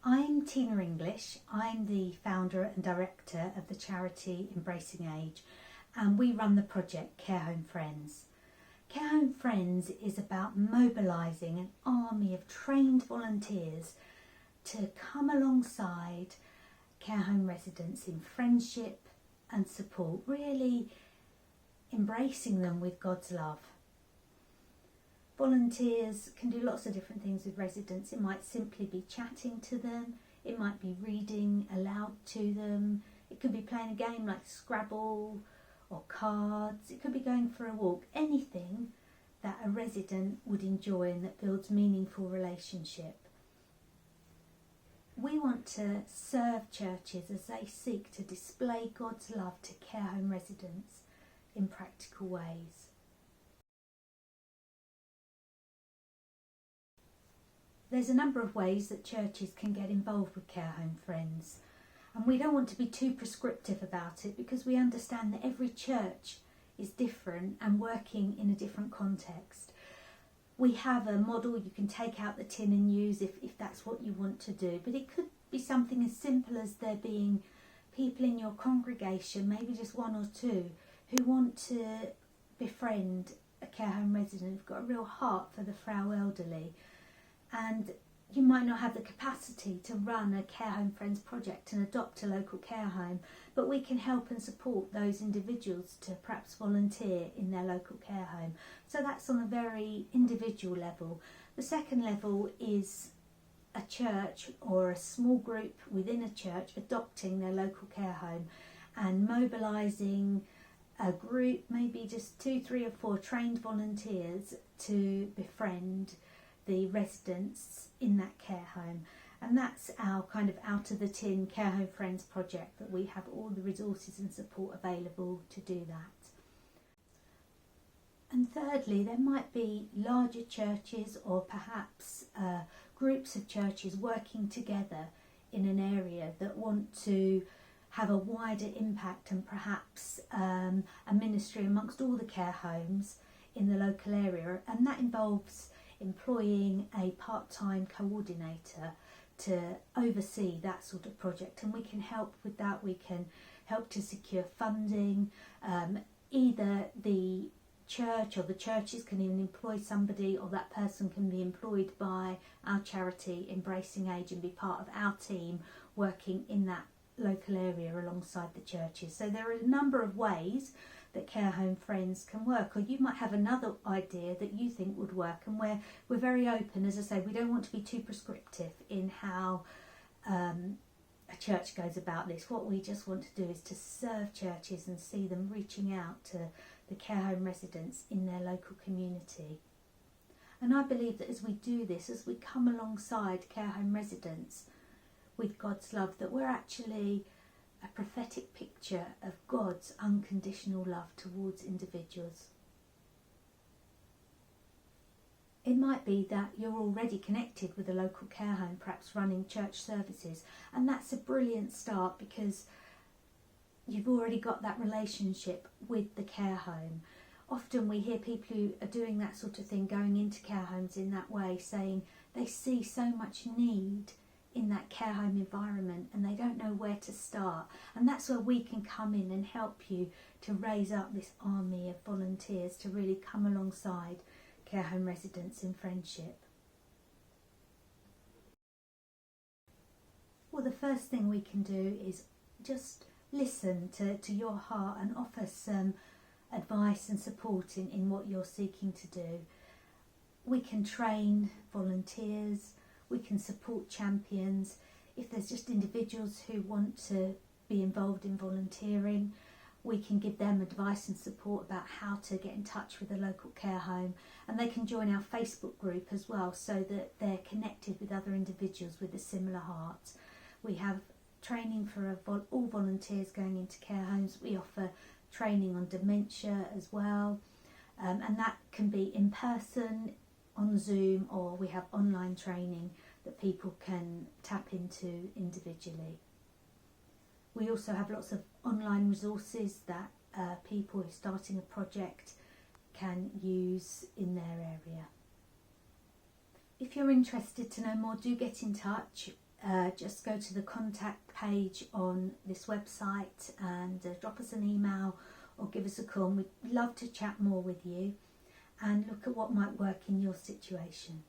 I'm Tina English. I'm the founder and director of the charity Embracing Age, and we run the project Care Home Friends. Care Home Friends is about mobilising an army of trained volunteers to come alongside care home residents in friendship and support, really embracing them with God's love. Volunteers can do lots of different things with residents. It might simply be chatting to them, it might be reading aloud to them, it could be playing a game like Scrabble or cards, it could be going for a walk, anything that a resident would enjoy and that builds meaningful relationship. We want to serve churches as they seek to display God's love to care home residents in practical ways. There's a number of ways that churches can get involved with Care Home Friends, and we don't want to be too prescriptive about it because we understand that every church is different and working in a different context. We have a model you can take out the tin and use if that's what you want to do, but it could be something as simple as there being people in your congregation, maybe just one or two, who want to befriend a care home resident who've got a real heart for the frail elderly. And you might not have the capacity to run a Care Home Friends project and adopt a local care home, but we can help and support those individuals to perhaps volunteer in their local care home. So that's on a very individual level. The second level is a church or a small group within a church adopting their local care home and mobilising a group, maybe just 2, 3 or 4 trained volunteers to befriend the residents in that care home. And that's our kind of out of the tin Care Home Friends project, that we have all the resources and support available to do that. And thirdly, there might be larger churches or perhaps groups of churches working together in an area that want to have a wider impact and perhaps a ministry amongst all the care homes in the local area, and that involves employing a part-time coordinator to oversee that sort of project, and we can help with that. We can help to secure funding. Either the church or the churches can even employ somebody, or that person can be employed by our charity Embracing Age and be part of our team working in that local area alongside the churches. So there are a number of ways that Care Home Friends can work, or you might have another idea that you think would work, and we're very open. As I say, we don't want to be too prescriptive in how a church goes about this. What we just want to do is to serve churches and see them reaching out to the care home residents in their local community. And I believe that as we do this, as we come alongside care home residents with God's love, that we're actually a prophetic picture of God's unconditional love towards individuals. It might be that you're already connected with a local care home, perhaps running church services, and that's a brilliant start because you've already got that relationship with the care home. Often we hear people who are doing that sort of thing, going into care homes in that way, saying they see so much need in that care home environment and they don't know where to start, and that's where we can come in and help you to raise up this army of volunteers to really come alongside care home residents in friendship. Well, the first thing we can do is just listen to your heart and offer some advice and support in what you're seeking to do. We can train volunteers, we can support champions. If there's just individuals who want to be involved in volunteering, we can give them advice and support about how to get in touch with a local care home, and they can join our Facebook group as well so that they're connected with other individuals with a similar heart. We have training for all volunteers going into care homes. We offer training on dementia as well, and that can be in person, on Zoom, or we have online training that people can tap into individually. We also have lots of online resources that people who are starting a project can use in their area. If you're interested to know more, do get in touch. just go to the contact page on this website and drop us an email or give us a call. We'd love to chat more with you and look at what might work in your situation.